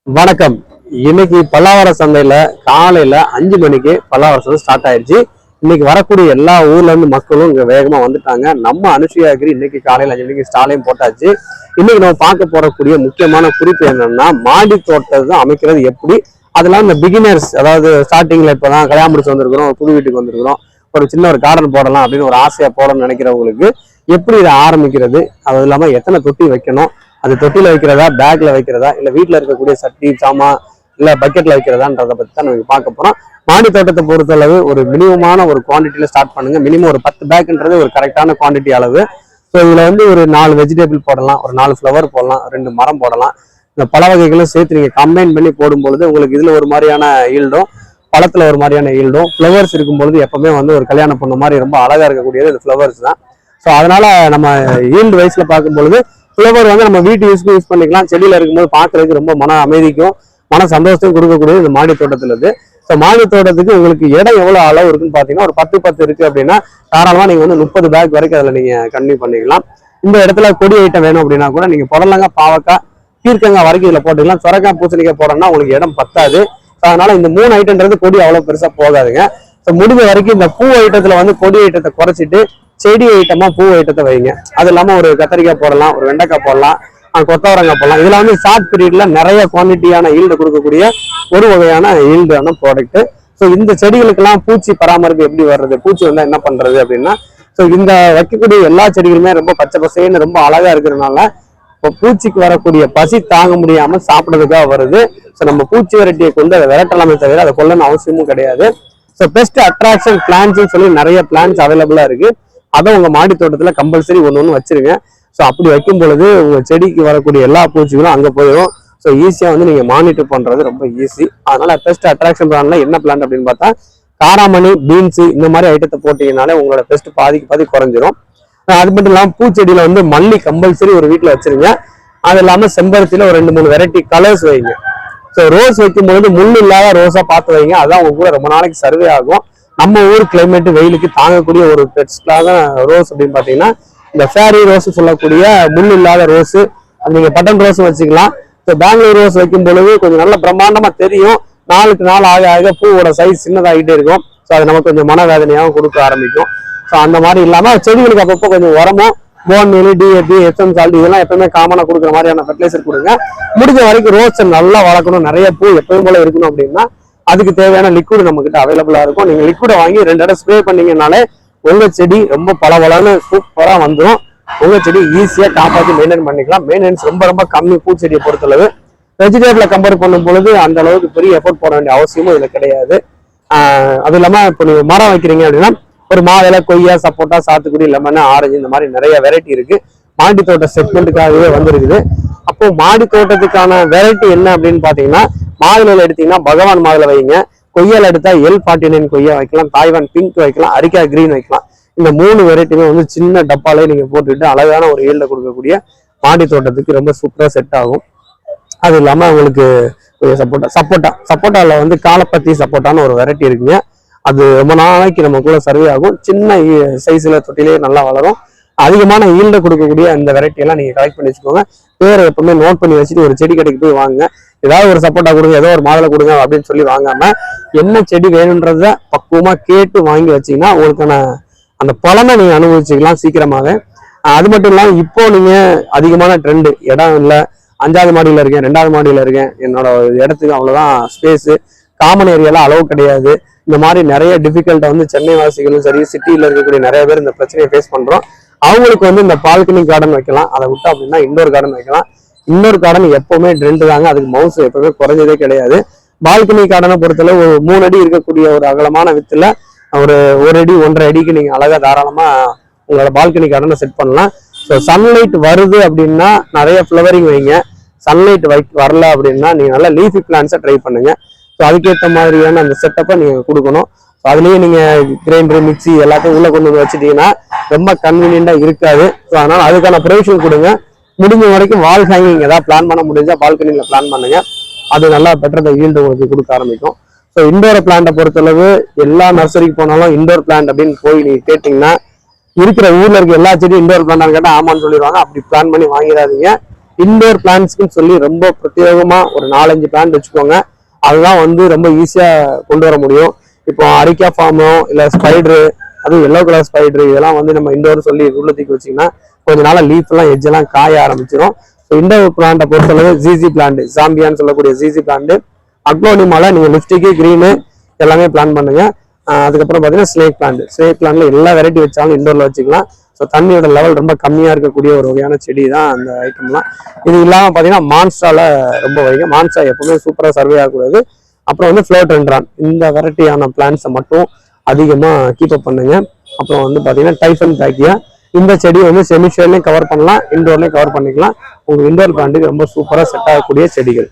வணக்கம். இன்னைக்கு பல்லாவர சந்தையில காலையில 5 மணிக்கு பல்லாவர சந்தை ஸ்டார்ட் ஆயிடுச்சு. இன்னைக்கு வரக்கூடிய எல்லா ஊர்ல இருந்து மக்களும் இங்க வேகமா வந்துட்டாங்க. நம்ம அனுஷியா அக்ரி இன்னைக்கு காலையில 5 மணிக்கு ஸ்டாலையும் போட்டாச்சு. இன்னைக்கு நம்ம பார்க்க போறக்கூடிய முக்கியமான குறிப்பு என்னன்னா, மாடி தோட்டத்தை அமைக்கிறது எப்படி, அதெல்லாம் இந்த பிகினர்ஸ், அதாவது ஸ்டார்டிங்ல இப்பதான் கல்யாணம் முடிச்சு வந்திருக்கிறோம், புது வீட்டுக்கு வந்திருக்கிறோம், ஒரு சின்ன ஒரு கார்டன் போடலாம் அப்படின்னு ஒரு ஆசையா போடணும்னு நினைக்கிறவங்களுக்கு எப்படி இதை ஆரம்பிக்கிறது, அது இல்லாம எத்தனை தொட்டி வைக்கணும், அது தொட்டில வைக்கிறதா, பேக்ல வைக்கிறதா, இல்ல வீட்டுல இருக்கக்கூடிய சட்டி சாமா இல்ல பக்கெட்ல வைக்கிறதான்றதை பத்தி தான் நம்ம பார்க்க போறோம். மாடி தோட்டத்தை பொறுத்தளவு ஒரு மினிமமான ஒரு குவான்டிட்டியில ஸ்டார்ட் பண்ணுங்க. மினிமம் ஒரு 10 பேக்ன்றது ஒரு கரெக்டான குவான்டிட்டி அளவு. ஸோ இதுல ஒரு 4 வெஜிடபிள் போடலாம், ஒரு 4 ஃப்ளவர் போடலாம், 2 மரம் போடலாம். இந்த பல வகைகளும் சேர்த்து நீங்க கம்பைன் பண்ணி போடும்பொழுது உங்களுக்கு இதுல ஒரு மாதிரியான ஈல்டும், பழத்துல ஒரு மாதிரியான ஈல்டும், ஃப்ளவர்ஸ் இருக்கும்பொழுது எப்பவுமே ஒரு கல்யாண பொண்ணு மாதிரி ரொம்ப அழகா இருக்கக்கூடியது இந்த ஃப்ளவர்ஸ் தான். ஸோ அதனால நம்ம ஈல்டு வயசுல பார்க்கும்பொழுது ஃப்ளவர் நம்ம வீட்டு யூஸ் பண்ணிக்கலாம். செடியில இருக்கும்போது பார்க்கறதுக்கு ரொம்ப மன அமைதிக்கும் மன சந்தோஷத்தையும் கொடுக்கக்கூடியது இந்த மாடி தோட்டத்துல இருந்து. ஸோ மாடி தோட்டத்துக்கு உங்களுக்கு இடம் எவ்வளவு அளவு இருக்குன்னு பாத்தீங்கன்னா, ஒரு 10 இருக்கு அப்படின்னா தாராளமா நீங்க 30 பேக் வரைக்கும் அதுல நீங்க கன்டினியூ பண்ணிக்கலாம். இந்த இடத்துல கொடி ஐட்டம் வேணும் அப்படின்னா கூட நீங்க புடலங்காய், பாவக்காய், பீர்க்கங்காய் வரைக்கும் இதுல போட்டுக்கலாம். சொரக்காய், பூசணிக்காய் போடணும்னா உங்களுக்கு இடம் பத்தாது. அதனால இந்த 3 ஐட்டம்ன்றது கொடி அவ்வளவு பெருசா போகாதுங்க. ஸோ முடிஞ்ச வரைக்கும் இந்த பூ ஐட்டத்துல கொடி ஐட்டத்தை குறைச்சிட்டு செடி ஐட்டமா பூ ஐட்டத்தை வைங்க. அது இல்லாம ஒரு கத்திரிக்காய் போடலாம், ஒரு வெண்டைக்காய் போடலாம், கொத்தவரங்காய் போடலாம். இதுல ஷார்ட் பீரியட்ல நிறைய குவான்டிட்டியான ஈல்டு கொடுக்கக்கூடிய ஒரு வகையான ஈல்டான ப்ராடக்ட். ஸோ இந்த செடிகளுக்கெல்லாம் பூச்சி பராமரிப்பு எப்படி வர்றது, பூச்சி என்ன பண்றது அப்படின்னா, ஸோ இந்த வைக்கக்கூடிய எல்லா செடிகளுமே ரொம்ப பச்சை பசைன்னு ரொம்ப அழகா இருக்கிறதுனால இப்போ பூச்சிக்கு வரக்கூடிய பசி தாங்க முடியாம சாப்பிட்றதுக்காக வருது. ஸோ நம்ம பூச்சி வெரைட்டியை கொண்டு அதை விரட்டலாமே தவிர அதை கொல்லணும் அவசியமும் கிடையாது. ஸோ பெஸ்ட் அட்ராக்ஷன் பிளான்ஸ் சொல்லி நிறைய பிளான்ஸ் அவைலபிளா இருக்கு. அதை உங்க மாடி தோட்டத்துல கம்பல்சரி ஒன்று வச்சிருங்க. ஸோ அப்படி வைக்கும் பொழுது உங்க செடிக்கு வரக்கூடிய எல்லா பூச்சிகளும் அங்க போயிடும். ஸோ ஈஸியா நீங்க மானிட்டர் பண்றது ரொம்ப ஈஸி. அதனால பெஸ்ட் அட்ராக்ஷன் பிளான்ல என்ன பிளான் அப்படின்னு பார்த்தா, காராமணி, பீன்ஸ் இந்த மாதிரி ஐட்டத்தை போட்டீங்கனாலே உங்களோட பெஸ்ட் பாதிக்கு பாதி குறைஞ்சிரும். அது மட்டும் இல்லாம பூச்செடியில மல்லி கம்பல்சரி ஒரு வீட்டுல வச்சிருங்க. அது இல்லாம செம்பருத்தில ஒரு 2-3 வெரைட்டி கலர்ஸ் வைங்க. ஸோ ரோஸ் வைக்கும்போது முள் இல்லாத ரோஸா பார்த்து வைங்க. அதான் உங்க கூட ரொம்ப நாளைக்கு சர்வே ஆகும். நம்ம ஊர் கிளைமேட் வெயிலுக்கு தாங்கக்கூடிய ஒரு பெஸ்டாக ரோஸ் அப்படின்னு பாத்தீங்கன்னா இந்த ஃபேரி ரோஸ் சொல்லக்கூடிய முள் இல்லாத ரோஸ். அது நீங்க பட்டன் ரோஸ் வச்சுக்கலாம். இப்போ பெங்களூர் ரோஸ் வைக்கும் பொழுது கொஞ்சம் நல்ல பிரம்மாண்டமா தெரியும். நாளுக்கு நாள் ஆக ஆக பூவோட சைஸ் சின்னதாகிட்டே இருக்கும். ஸோ அது நமக்கு கொஞ்சம் மனவேதனையாகவும் கொடுக்க ஆரம்பிக்கும். ஸோ அந்த மாதிரி இல்லாம செடிகளுக்கு அப்பப்போ கொஞ்சம் உரமும், போன்மேலு, டிஏபி, எஸ்எம் சால்ட் இதெல்லாம் எப்பவுமே காமனா கொடுக்குற மாதிரியான ஃபெர்டிலைசர் கொடுங்க. முடிஞ்ச வரைக்கும் ரோஸ் நல்லா வளர்க்கணும், நிறைய பூ எப்பவும் போல இருக்கணும் அப்படின்னா அதுக்கு தேவையான லிக்விட் நம்ம கிட்ட அவைலபிளா இருக்கும். நீங்க லிக்விடை வாங்கி 2 இடம் ஸ்ப்ரே பண்ணீங்கன்னாலே உங்க செடி ரொம்ப பளபளன்னு சூப்பரா வந்துடும். உங்க செடி ஈஸியா காப்பாற்றி மெயின்டைன் பண்ணிக்கலாம். மெயின்டெனன்ஸ் ரொம்ப ரொம்ப கம்மி பூச்செடியை பொறுத்தளவு. வெஜிடபிளை கம்பேர் பண்ணும் பொழுது அந்த அளவுக்கு பெரிய எஃபோர்ட் போட வேண்டிய அவசியமும் இதுல கிடையாது. அது இல்லாம இப்போ நீங்க மரம் வைக்கிறீங்க அப்படின்னா ஒரு மாதுளை, கொய்யா, சப்போட்டா, சாத்துக்குடி, லெமன், ஆரஞ்சு இந்த மாதிரி நிறைய வெரைட்டி இருக்கு. மாடி தோட்ட செக்மெண்ட்டுக்காகவே வந்திருக்குது. அப்போ மாடி தோட்டத்துக்கான வெரைட்டி என்ன அப்படின்னு பாத்தீங்கன்னா, மாதுளையில எடுத்தீங்கன்னா பகவான் மாதுளை வைங்க, கொய்யால எடுத்தா L49 கொய்யா வைக்கலாம், தாய்வான் பிங்க் வைக்கலாம், அரிக்கா கிரீன் வைக்கலாம். இந்த 3 வெரைட்டியுமே சின்ன டப்பாலே நீங்க போட்டுட்டு அழகான ஒரு ஈல்ட கொடுக்கக்கூடிய மாடி தோட்டத்துக்கு ரொம்ப சூப்பரா செட் ஆகும். அது இல்லாம உங்களுக்கு சப்போட்டால காலப்பத்தி சப்போட்டான்னு ஒரு வெரைட்டி இருக்குங்க. அது ரொம்ப நாளைக்கு நம்ம கூட சர்வே ஆகும். சின்ன சைஸ்ல தொட்டிலே நல்லா வளரும். அதிகமான ஈல்ட கொடுக்கக்கூடிய இந்த வெரைட்டி எல்லாம் நீங்க கலெக்ட் பண்ணி வச்சுக்கோங்க. பேரை எப்பவுமே நோட் பண்ணி வச்சுட்டு ஒரு செடி கடைக்கு போய் வாங்க. ஏதாவது ஒரு சப்போட்டா கொடுங்க, ஏதோ ஒரு மாதுளை கொடுங்க அப்படின்னு சொல்லி வாங்காம என்ன செடி வேணும்ன்றத பக்குவமா கேட்டு வாங்கி வச்சீங்கன்னா உங்களுக்கான அந்த பலனை நீங்க அனுபவிச்சுக்கலாம் சீக்கிரமாவே. அது மட்டும் இல்லாம இப்போ நீங்க அதிகமான ட்ரெண்ட், இடம் இல்லை, 5வது மாடியில இருக்கேன், 2வது மாடியில இருக்கேன், என்னோட இடத்துக்கு அவ்வளவுதான் ஸ்பேஸ், காமன் ஏரியாலாம் அளவு கிடையாது, இந்த மாதிரி நிறைய டிஃபிகல்ட்டை சென்னை வாசிகளும் சரி, சிட்டியில இருக்கக்கூடிய நிறைய பேர் இந்த பிரச்சனையை ஃபேஸ் பண்றோம். அவங்களுக்கு இந்த பால்கனி கார்டன் வைக்கலாம். அதை விட்டா அப்படின்னா இண்டோர் கார்டன் வைக்கலாம். இண்டோர் கார்டன் எப்பவுமே ட்ரெண்ட் தாங்க. அதுக்கு மவுஸ் எப்பவுமே குறைஞ்சதே கிடையாது. பால்கனி கார்டனை பொறுத்தளவு ஒரு 3 அடி இருக்கக்கூடிய ஒரு அகலமான வித்துல ஒரு 1 அடி 1.5 அடிக்கு நீங்க அழகா தாராளமா உங்களோட பால்கனி கார்டனை செட் பண்ணலாம். ஸோ சன்லைட் வருது அப்படின்னா நிறைய ஃப்ளவரிங் வைங்க. சன்லைட் வரல அப்படின்னா நீங்க நல்ல லீஃபி பிளான்ஸை ட்ரை பண்ணுங்க. ஸோ அதுக்கேற்ற மாதிரியான அந்த செட்டப்பை நீங்க கொடுக்கணும். ஸோ அதுலயே நீங்க கிரைண்டர், மிக்சி எல்லாத்தையும் உள்ள கொண்டு வச்சுட்டீங்கன்னா ரொம்ப கன்வீனியண்டா இருக்காது. ஸோ அதனால அதுக்கான ப்ரொவிஷன் கொடுங்க. முடிஞ்ச வரைக்கும் வால் ஹேங்கிங் ஏதாவது பிளான் பண்ண முடிஞ்சா பால்கனியில பிளான் பண்ணுங்க. அது நல்லா பெட்டர் ஈல்டு உங்களுக்கு கொடுக்க ஆரம்பிக்கும். ஸோ இண்டோர் பிளான்ட்டை பொறுத்தளவு எல்லா நர்சரிக்கு போனாலும் இண்டோர் பிளான்ட் அப்படின்னு போய் நீங்க கேட்டீங்கன்னா இருக்கிற ஊர்ல இருக்க எல்லா செடியும் இண்டோர் பிளான்ட் கேட்டா ஆமான்னு சொல்லிடுவாங்க. அப்படி பிளான் பண்ணி வாங்கிடாதீங்க. இன்டோர் பிளான்ட்ஸ்க்குன்னு சொல்லி ரொம்ப பிரத்யேகமா ஒரு 4-5 பிளான்ட் வச்சுக்கோங்க. அதுதான் வந்து ரொம்ப ஈஸியா கொண்டு வர முடியும். இப்போ அரிக்கா ஃபார்மோ இல்ல ஸ்பைடரு, அதுவும் எல்லோ கலர் ஸ்பைடரு, இதெல்லாம் வந்து நம்ம இண்டோர் சொல்லி உள்ள தூக்கி வச்சிங்கன்னா கொஞ்ச நாள லீஃப் எல்லாம் எட்ஜ் எல்லாம் காய ஆரம்பிச்சிடும். இண்டோர் பிளான்ட்டை பொறுத்தளவு ஜிசி பிளான்ட், ஜாம்பியான்னு சொல்லக்கூடிய ஜிசி பிளான்ட், அக்லோனிமால நீங்க லிப்ஸ்டிக்கு கிரீனு எல்லாமே பிளான் பண்ணுங்க. அதுக்கப்புறம் பாத்தீங்கன்னா ஸ்னேக் பிளான்ட்ல எல்லா வெரைட்டி வச்சாலும் இண்டோர்ல வச்சுக்கலாம். ஸோ தண்ணியோட லெவல் ரொம்ப கம்மியா இருக்கக்கூடிய ஒரு வகையான செடி தான் அந்த ஐட்டம்லாம். இது இல்லாம பாத்தீங்கன்னா மான்ஸ்டால ரொம்ப வைங்க. மான்ஸ்டா எப்பவுமே சூப்பரா சர்வே ஆகக்கூடாது. அப்புறம் வந்து ஃபிளோடென்ட்ரான், இந்த வெரைட்டியான பிளான்ட்ஸை மட்டும் அதிகமா கீப் அப் பண்ணுங்க. அப்புறம் வந்து பாத்தீங்கன்னா டைஃபன் பேக்கியா, இந்த செடி வந்து செமிஷேர்லயும் கவர் பண்ணலாம், இண்டோர்லயும் கவர் பண்ணிக்கலாம். உங்க இண்டோர் பிளான்ட்டுக்கு ரொம்ப சூப்பரா செட் ஆகக்கூடிய செடிகள்.